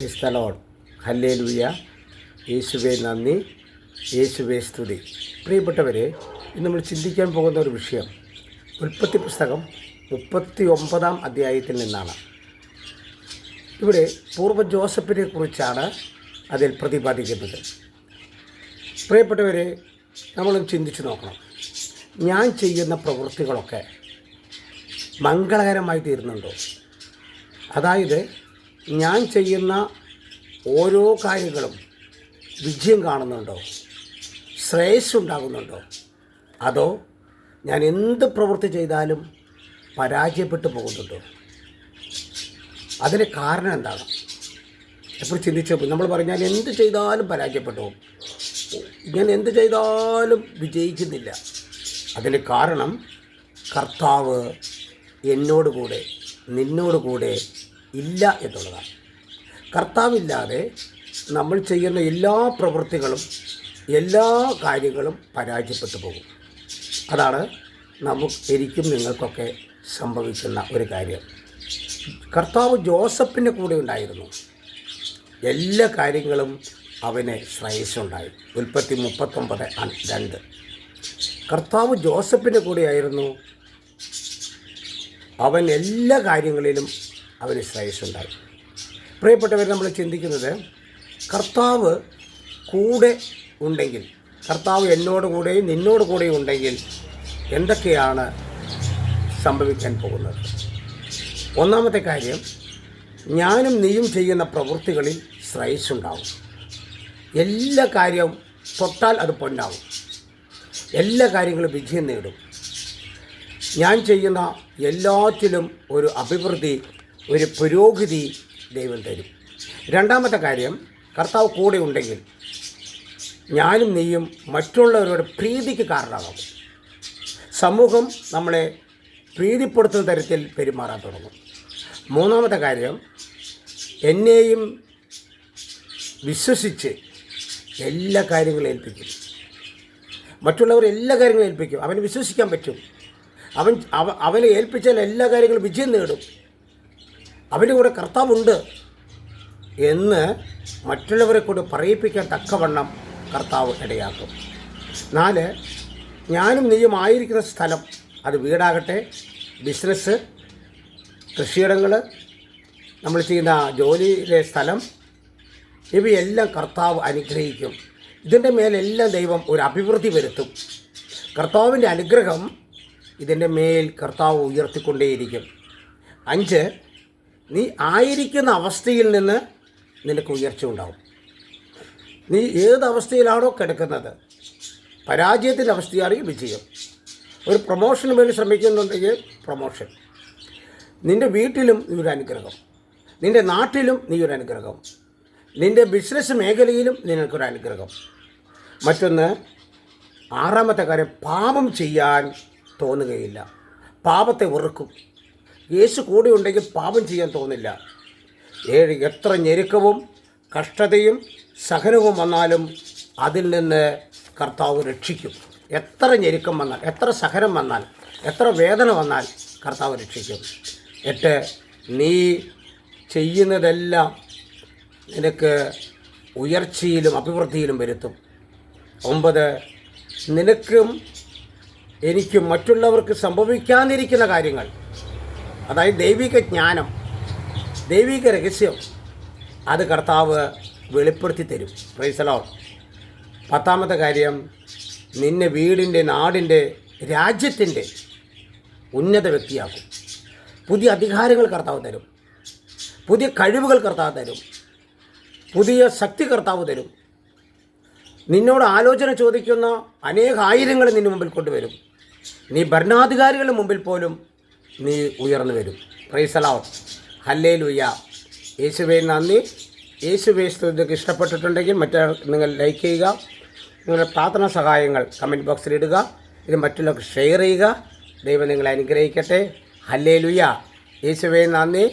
Praise the Lord. Hallelujah. യേശുവേ നന്ദി, യേശുവേ സ്തുതി. പ്രിയപ്പെട്ടവരെ, ഇന്ന് നമ്മൾ ചിന്തിക്കാൻ പോകുന്ന ഒരു വിഷയം ഉൽപ്പത്തി പുസ്തകം 39 അധ്യായത്തിൽ നിന്നാണ്. ഇവിടെ പൂർവ്വ ജോസഫിനെ കുറിച്ചാണ് അതിൽ പ്രതിപാദിക്കുന്നത്. പ്രിയപ്പെട്ടവരെ, നമ്മളൊന്ന് ചിന്തിച്ച് നോക്കണം. ഞാൻ ചെയ്യുന്ന പ്രവൃത്തികളൊക്കെ മംഗളകരമായി തീരുന്നുണ്ടോ? അതായത് ഞാൻ ചെയ്യുന്ന ഓരോ കാര്യങ്ങളും വിജയം കാണുന്നുണ്ടോ? ശ്രേയസ് ഉണ്ടാകുന്നുണ്ടോ? അതോ ഞാൻ എന്ത് പ്രവൃത്തി ചെയ്താലും പരാജയപ്പെട്ടു പോകുന്നുണ്ടോ? അതിന് കാരണം എന്താണ്? എപ്പോഴും ചിന്തിച്ചു. നമ്മൾ പറഞ്ഞാൽ എന്ത് ചെയ്താലും പരാജയപ്പെട്ടു പോകും, ഞാൻ എന്ത് ചെയ്താലും വിജയിക്കുന്നില്ല. അതിന് കാരണം കർത്താവ് എന്നോടുകൂടെ നിന്നോടുകൂടെ ഇല്ല എന്നുള്ളതാണ്. കർത്താവില്ലാതെ നമ്മൾ ചെയ്യുന്ന എല്ലാ പ്രവൃത്തികളും എല്ലാ കാര്യങ്ങളും പരാജയപ്പെട്ടു പോകും. അതാണ് എനിക്കും നിങ്ങൾക്കൊക്കെ സംഭവിക്കുന്ന ഒരു കാര്യം. കർത്താവ് ജോസഫിൻ്റെ കൂടെ ഉണ്ടായിരുന്നു. എല്ലാ കാര്യങ്ങളും അവന് ശ്രേയസ്സുണ്ടായി. ഉൽപ്പത്തി 39:2. കർത്താവ് ജോസഫിൻ്റെ കൂടെയായിരുന്നു. അവൻ എല്ലാ കാര്യങ്ങളിലും അവന് ശ്രേയസ്സുണ്ടായി. പ്രിയപ്പെട്ടവർ, നമ്മൾ ചിന്തിക്കുന്നത് കർത്താവ് കൂടെ ഉണ്ടെങ്കിൽ, കർത്താവ് എന്നോട് കൂടെയും നിന്നോട് കൂടെയും ഉണ്ടെങ്കിൽ എന്തൊക്കെയാണ് സംഭവിക്കാൻ പോകുന്നത്? ഒന്നാമത്തെ കാര്യം, ഞാനും നീയും ചെയ്യുന്ന പ്രവൃത്തികളിൽ ശ്രേയസ്സുണ്ടാവും. എല്ലാ കാര്യവും തൊട്ടാൽ അത് പൊന്നാവും. എല്ലാ കാര്യങ്ങളും വിജയം നേടും. ഞാൻ ചെയ്യുന്ന എല്ലാറ്റിലും ഒരു അഭിവൃദ്ധി, ഒരു പുരോഗതി ദൈവം തരും. രണ്ടാമത്തെ കാര്യം, കർത്താവ് കൂടെ ഉണ്ടെങ്കിൽ ഞാനും നീയും മറ്റുള്ളവരുടെ പ്രീതിക്ക് കാരണമാകും. സമൂഹം നമ്മളെ പ്രീതിപ്പെടുത്തുന്ന തരത്തിൽ പെരുമാറാൻ തുടങ്ങും. മൂന്നാമത്തെ കാര്യം, എന്നെയും വിശ്വസിച്ച് എല്ലാ കാര്യങ്ങളും ഏൽപ്പിക്കും. മറ്റുള്ളവർ എല്ലാ കാര്യങ്ങളും ഏൽപ്പിക്കും. അവന് വിശ്വസിക്കാൻ പറ്റും. അവനെ ഏൽപ്പിച്ചാൽ എല്ലാ കാര്യങ്ങളും വിജയം നേടും. അവൻ്റെ കൂടെ കർത്താവുണ്ട് എന്ന് മറ്റുള്ളവരെ കൂടെ പറയിപ്പിക്കാൻ തക്കവണ്ണം കർത്താവ് ഇടയാക്കും. 4, ഞാനും നീയും ആയിരിക്കുന്ന സ്ഥലം, അത് വീടാകട്ടെ, ബിസിനസ്, കൃഷിയിടങ്ങൾ, നമ്മൾ ചെയ്യുന്ന ജോലിയിലെ സ്ഥലം, ഇവയെല്ലാം കർത്താവ് അനുഗ്രഹിക്കും. ഇതിൻ്റെ മേലെല്ലാം ദൈവം ഒരു അഭിവൃദ്ധി വരുത്തും. കർത്താവിൻ്റെ അനുഗ്രഹം ഇതിൻ്റെ മേൽ കർത്താവ് ഉയർത്തിക്കൊണ്ടേയിരിക്കും. 5, നീ ആയിരിക്കുന്ന അവസ്ഥയിൽ നിന്ന് നിനക്ക് ഉയർച്ച ഉണ്ടാവും. നീ ഏത് അവസ്ഥയിലാണോ കിടക്കുന്നത്, പരാജയത്തിൻ്റെ അവസ്ഥയാണെങ്കിൽ വിജയം. ഒരു പ്രൊമോഷന് വേണ്ടി ശ്രമിക്കുന്നുണ്ടെങ്കിൽ പ്രൊമോഷൻ. നിൻ്റെ വീട്ടിലും നീ ഒരു അനുഗ്രഹം, നിൻ്റെ നാട്ടിലും നീ ഒരു അനുഗ്രഹം, നിൻ്റെ ബിസിനസ് മേഖലയിലും നിനക്കൊരു അനുഗ്രഹം. മറ്റൊന്ന്, 6ാമത്തെ കാര്യം, പാപം ചെയ്യാൻ തോന്നുകയില്ല. പാപത്തെ വെറുക്കും. യേശു കൂടെ ഉണ്ടെങ്കിൽ പാപം ചെയ്യാൻ തോന്നില്ല. 7, എത്ര ഞെരുക്കവും കഷ്ടതയും സഹനവും വന്നാലും അതിൽ നിന്ന് കർത്താവ് രക്ഷിക്കും. എത്ര ഞെരുക്കം വന്നാൽ, എത്ര സഹനം വന്നാൽ, എത്ര വേദന വന്നാൽ കർത്താവ് രക്ഷിക്കും. 8, നീ ചെയ്യുന്നതെല്ലാം നിനക്ക് ഉയർച്ചയിലും അഭിവൃദ്ധിയിലും വരുത്തും. 9, നിനക്കും എനിക്കും മറ്റുള്ളവർക്ക് സംഭവിക്കാതിരിക്കുന്ന കാര്യങ്ങൾ, അതായത് ദൈവിക ജ്ഞാനം, ദൈവിക രഹസ്യം, അത് കർത്താവ് വെളിപ്പെടുത്തി തരും. Praise the Lord. 10ാമത്തെ കാര്യം, നിന്നെ വീടിൻ്റെ, നാടിൻ്റെ, രാജ്യത്തിൻ്റെ ഉന്നത വ്യക്തിയാക്കും. പുതിയ അധികാരങ്ങൾ കർത്താവ് തരും. പുതിയ കഴിവുകൾ കർത്താവ് തരും. പുതിയ ശക്തി കർത്താവ് തരും. നിന്നോട് ആലോചന ചോദിക്കുന്ന ആയിരങ്ങൾ നിന്റെ മുമ്പിൽ കൊണ്ടുവരും. നീ ഭരണാധികാരികളുടെ മുമ്പിൽ പോലും നീ ഉയർന്നു വരും. Praise the Lord. ഹല്ലേലൂയ. യേശുവേ നന്ദി, യേശുവേ സ്തുതി. ഇഷ്ടപ്പെട്ടിട്ടുണ്ടെങ്കിൽ നിങ്ങൾ ലൈക്ക് ചെയ്യുക. നിങ്ങളുടെ പ്രാർത്ഥനാ സഹായങ്ങൾ കമൻറ്റ് ബോക്സിൽ ഇടുക. ഇത് മറ്റുള്ളവർക്ക് ഷെയർ ചെയ്യുക. ദൈവം നിങ്ങളെ അനുഗ്രഹിക്കട്ടെ. ഹല്ലേലൂയ. യേശുവേ നന്ദി.